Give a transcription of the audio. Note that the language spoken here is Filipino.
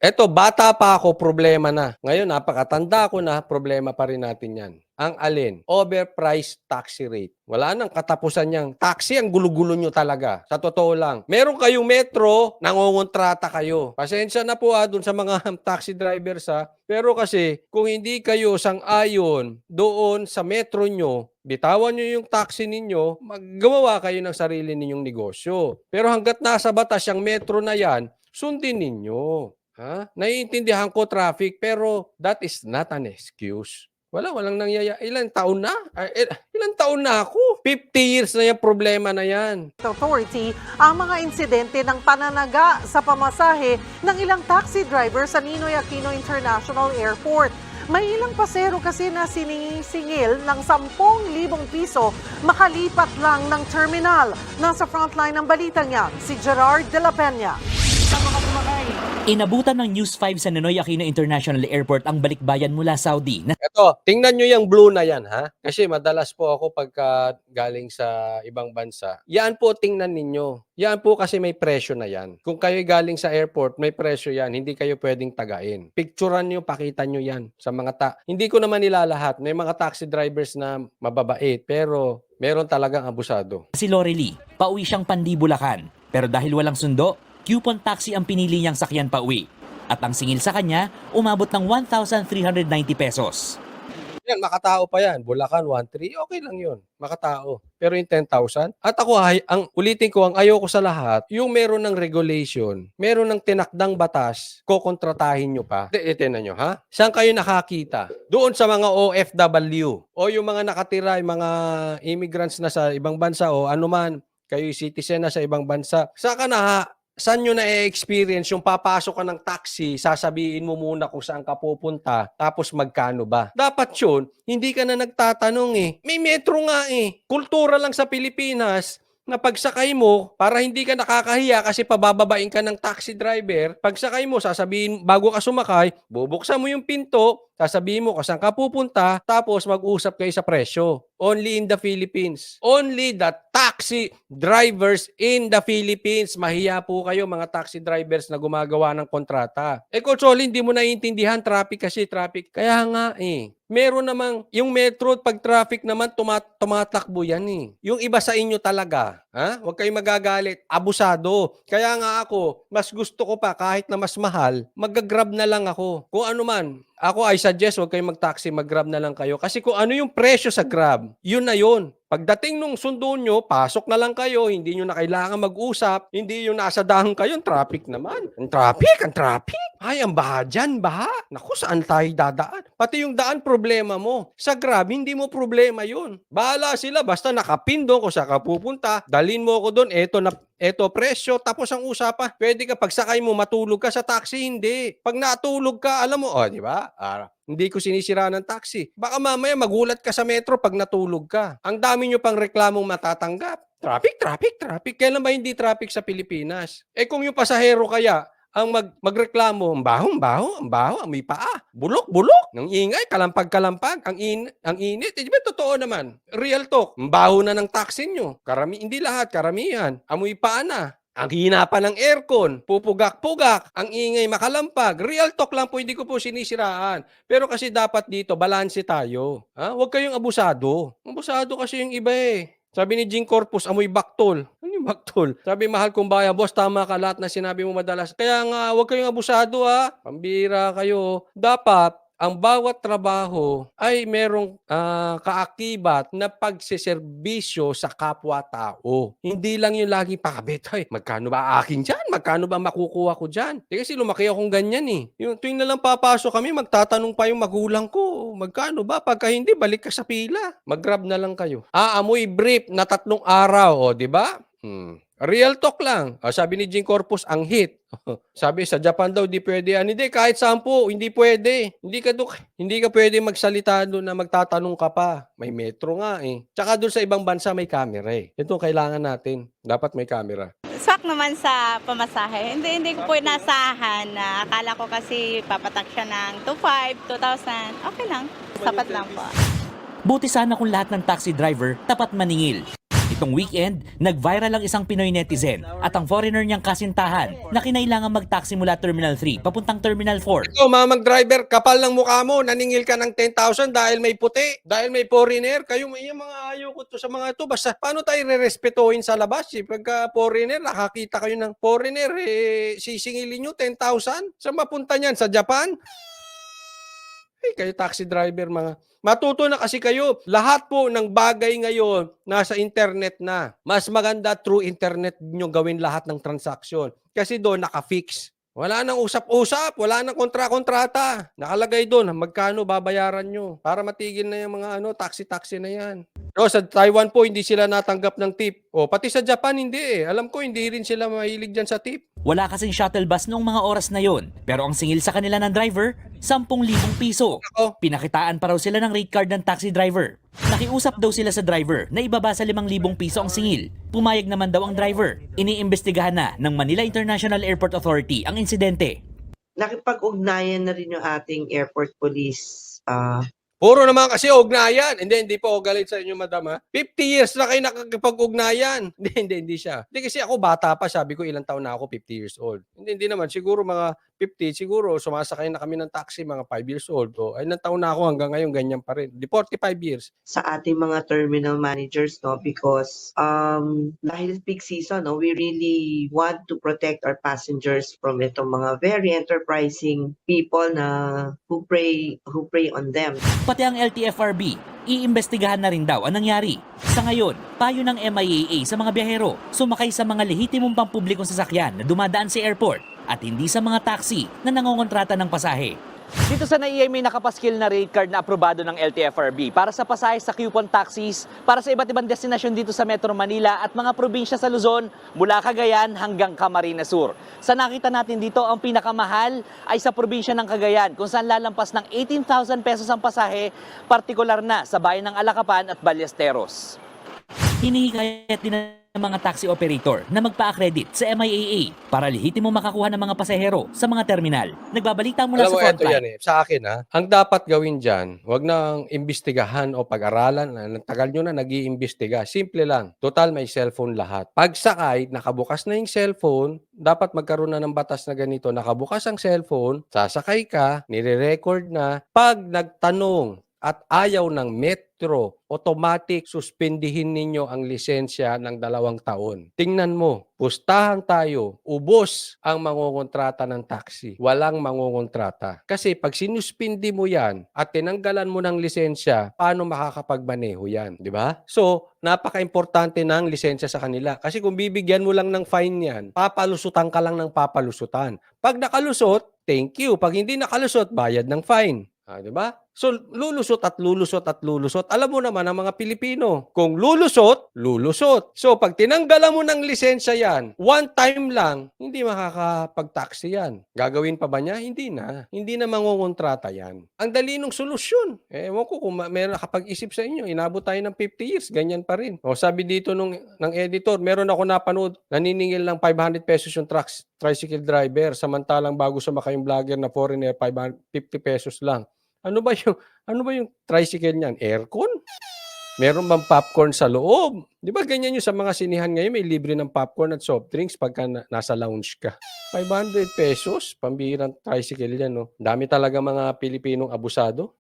Eto, bata pa ako, problema na. Ngayon, napakatanda ko na, problema pa rin natin yan. Ang alin? Overpriced taxi rate. Wala nang katapusan niyang taxi, ang gulo-gulo nyo talaga. Sa totoo lang. Meron kayong metro, nangongontrata kayo. Pasensya na po dun sa mga taxi drivers Pero kasi, kung hindi kayo sang-ayon doon sa metro nyo, bitawan nyo yung taxi ninyo, maggawa kayo ng sarili ninyong negosyo. Pero hanggat nasa batas yung metro na yan, sundin ninyo. Naiintindihan ko traffic, pero that is not an excuse. Walang nangyayari. Ilang taon na? Ilang taon na ako? 50 years na yung problema na yan. Authority ang mga insidente ng pananaga sa pamasahe ng ilang taxi driver sa Ninoy Aquino International Airport. May ilang pasero kasi na sinisingil ng 10,000 piso makalipat lang ng terminal. Nasa frontline ng balitang yan, si Gerard de la Peña. Inabutan ng News 5 sa Ninoy Aquino International Airport ang balikbayan mula Saudi. Ito, tingnan nyo yung blue na yan, Kasi madalas po ako pagka galing sa ibang bansa. Yan po, tingnan ninyo. Yan po kasi may presyo na yan. Kung kayo galing sa airport, may presyo yan. Hindi kayo pwedeng tagain. Picturean nyo, pakita nyo yan sa mga Hindi ko naman nilalahat. May mga taxi drivers na mababait, pero meron talagang abusado. Si Lorely, pauwi siyang Pandibulacan. Pero dahil walang sundo, coupon taxi ang pinili niyang sakyan pauwi. At ang singil sa kanya, umabot ng 1,390 pesos. Yan, makatao pa yan. Bulacan, 1,300, okay lang yun. Makatao. Pero yung 10,000? At ako, ulitin ko, ang ayoko sa lahat, yung meron ng regulation, meron ng tinakdang batas, kokontratahin nyo pa. Itinan nyo, Saan kayo nakakita? Doon sa mga OFW o yung mga nakatira, yung mga immigrants na sa ibang bansa o anuman, kayo citizen na sa ibang bansa. Saan nyo na-experience yung papasok ka ng taxi, sasabihin mo muna kung saan ka pupunta, tapos magkano ba? Dapat yun, hindi ka na nagtatanong May metro nga Kultura lang sa Pilipinas na pagsakay mo, para hindi ka nakakahiya kasi pabababain ka ng taxi driver, pagsakay mo, sasabihin, bago ka sumakay, bubuksan mo yung pinto, sasabihin mo kung saan ka pupunta, tapos mag-usap kayo sa presyo. Only in the Philippines. Only the taxi drivers in the Philippines. Mahiya po kayo mga taxi drivers na gumagawa ng kontrata. Coach Oli, hindi mo naiintindihan, traffic kasi, traffic. Kaya nga meron namang, yung metro, pag traffic naman, tumatakbo yan Yung iba sa inyo talaga, huwag kayong magagalit. Abusado. Kaya nga ako, mas gusto ko pa, kahit na mas mahal, mag-grab na lang ako. Kung ano man, ako, I suggest, huwag kayong mag-taxi, mag-grab na lang kayo. Kasi kung ano yung presyo sa grab, yun na yun. Pagdating nung sundo nyo, pasok na lang kayo, hindi nyo na kailangan mag-usap, hindi yung nasa dahon kayo, traffic naman. Ang traffic. Ay, ang baha dyan, baha. Naku, saan tayo dadaan? Pati yung daan, problema mo. Sa grab, hindi mo problema yun. Bahala sila, basta nakapin doon kung saan ka pupunta, dalhin mo ako doon, eto presyo, tapos ang usapan. Pwede ka pagsakay mo, matulog ka sa taxi, hindi. Pag natulog ka, alam mo, di ba? Hindi ko sinisira ng taxi. Baka mamaya magulat ka sa metro pag natulog ka. Ang dami nyo pang reklamong matatanggap. Traffic. Kailan ba hindi traffic sa Pilipinas? Kung yung pasahero kaya, ang magreklamo, ang baho, may paa. Bulok. Nang ingay, kalampag. Ang init. Di ba totoo naman? Real talk. Ang baho na ng taxi nyo. Hindi lahat, karamihan. Amoy paa na. Ang hina pa ng aircon, pupugak-pugak, ang ingay makalampag. Real talk lang po, hindi ko po sinisiraan. Pero kasi dapat dito, balanse tayo. Huwag kayong abusado. Abusado kasi yung iba Sabi ni Jing Corpus, amoy baktol. Ano yung baktol? Sabi, mahal kong bayan, boss, tama ka lahat na sinabi mo madalas. Kaya nga, huwag kayong abusado Pambira kayo. Dapat, ang bawat trabaho ay merong kaakibat na pagseserbisyo sa kapwa-tao. Hindi lang yung lagi pakabit. Ay, magkano ba akin dyan? Magkano ba makukuha ko dyan? Kasi lumaki akong ganyan Yung tuwing na lang papasok kami, magtatanong pa yung magulang ko, magkano ba? Pagka hindi, balik ka sa pila. Mag-grab na lang kayo. Amoy brief na 3 araw, di ba? Real talk lang. Sabi ni Jing Corpus, ang hit. Sabi sa Japan daw, di pwede. Hindi, kahit 10, hindi pwede. Hindi ka pwede magsalita doon na magtatanong ka pa. May metro nga Tsaka doon sa ibang bansa may camera Ito kailangan natin. Dapat may camera. Swak naman sa pamasahe. Hindi ko po inasahan na akala ko kasi papatak siya ng 2,500, 2,000. Okay lang. Sapat lang po. Buti sana kung lahat ng taxi driver tapat maningil. Nitong weekend, nag-viral ang isang Pinoy netizen at ang foreigner niyang kasintahan na kinailangan mag-taxi mula Terminal 3 papuntang Terminal 4. Ikaw, mamang driver, kapal ng mukha mo, naningil ka ng 10,000 dahil may puti, dahil may foreigner. Kayo, yung mga ayaw ko to sa mga to. Basta, paano tayo re-respetuhin sa labas? Pagka foreigner, nakakita kayo ng foreigner, sisingilin nyo 10,000? Saan mapunta niyan? Sa Japan? Kayo taxi driver, mga matuto na kasi kayo. Lahat po ng bagay ngayon nasa internet na. Mas maganda through internet nyo gawin lahat ng transaksyon. Kasi doon naka-fix. Wala nang usap-usap, wala nang kontra-kontrata. Nakalagay doon, magkano babayaran nyo para matigil na yung mga taxi-taxi na yan. So, sa Taiwan po, hindi sila natanggap ng tip. Pati sa Japan, hindi eh. Alam ko, hindi rin sila mahilig dyan sa tip. Wala kasing shuttle bus noong mga oras na yon, pero ang singil sa kanila ng driver, 10,000 piso. Ako, Pinakitaan pa raw sila ng rate card ng taxi driver. Nakiusap daw sila sa driver na ibaba sa 5,000 piso ang singil. Pumayag naman daw ang driver. Iniimbestigahan na ng Manila International Airport Authority ang insidente. Nakipag-ugnayan na rin yung ating airport police. puro naman kasi ugnayan. Hindi po ako galit sa inyo, madam, ha? 50 years na kayo nakakipag-ugnayan. Hindi siya. Hindi kasi ako bata pa, sabi ko ilang taon na ako, 50 years old. Hindi naman, siguro mga 50, siguro sumasakay na kami ng taxi, mga 5 years old. Ay, ilang taon na ako hanggang ngayon, ganyan pa rin. Di 45 years. Sa ating mga terminal managers, no, because dahil peak season, no, we really want to protect our passengers from itong mga very enterprising people na who prey on them. Pati ang LTFRB, iimbestigahan na rin daw ang nangyari. Sa ngayon, payo ng MIAA sa mga biyahero, sumakay sa mga lehitimong pampublikong sasakyan na dumadaan sa airport at hindi sa mga taxi na nangongontrata ng pasahe. Dito sa NAIA may nakapaskil na rate card na aprobado ng LTFRB para sa pasahe sa coupon taxis para sa iba't ibang destinasyon dito sa Metro Manila at mga probinsya sa Luzon mula Cagayan hanggang Camarines Sur. Sa nakita natin dito, ang pinakamahal ay sa probinsya ng Cagayan kung saan lalampas ng 18,000 pesos ang pasahe, partikular na sa bayan ng Alacapan at Ballesteros. Hinihikayat din ng mga taxi operator na magpa-accredit sa MIAA para lehitimo makakuha ng mga pasahero sa mga terminal. Nagbabalita mula Alam sa mo, ito frontline. yan eh. Sa akin, ha? Ang dapat gawin dyan, huwag nang imbestigahan o pag-aralan. Tagal nyo na nag-iimbestiga. Simple lang. Total, may cellphone lahat. Pag sakay, nakabukas na yung cellphone, dapat magkaroon na ng batas na ganito. Nakabukas ang cellphone, sasakay ka, nire-record na. Pag nagtanong at ayaw ng Metro, automatic suspendihin ninyo ang lisensya ng 2 taon. Tingnan mo, pustahan tayo, ubos ang mangongontrata ng taxi. Walang mangongontrata. Kasi pag sinuspindi mo yan at tinanggalan mo ng lisensya, paano makakapagmaneho yan? Di ba? So, napaka-importante ng lisensya sa kanila. Kasi kung bibigyan mo lang ng fine yan, papalusutan ka lang ng papalusutan. Pag nakalusot, thank you. Pag hindi nakalusot, bayad ng fine. Di ba? So, lulusot at lulusot at lulusot. Alam mo naman ang mga Pilipino, kung lulusot, lulusot. So, pag tinanggalan mo ng lisensya yan, one time lang, hindi makakapag-taxi yan. Gagawin pa ba niya? Hindi na. Hindi na mangungontrata yan. Ang dali ng solusyon. Ewan ko kung meron nakapag-isip sa inyo, inabot tayo ng 50 years, ganyan pa rin. O, sabi dito ng editor, meron ako napanood, naniningil ng 500 pesos yung tricycle driver, samantalang bago sumakay yung vlogger na foreigner, 550 pesos lang. Ano ba yung tricycle niyan? Aircon? Meron bang popcorn sa loob? Di ba ganyan yung sa mga sinihan ngayon, may libre ng popcorn at soft drinks pagka nasa lounge ka. 500 pesos, pambihirang tricycle yan, no? Dami talaga mga Pilipinong abusado.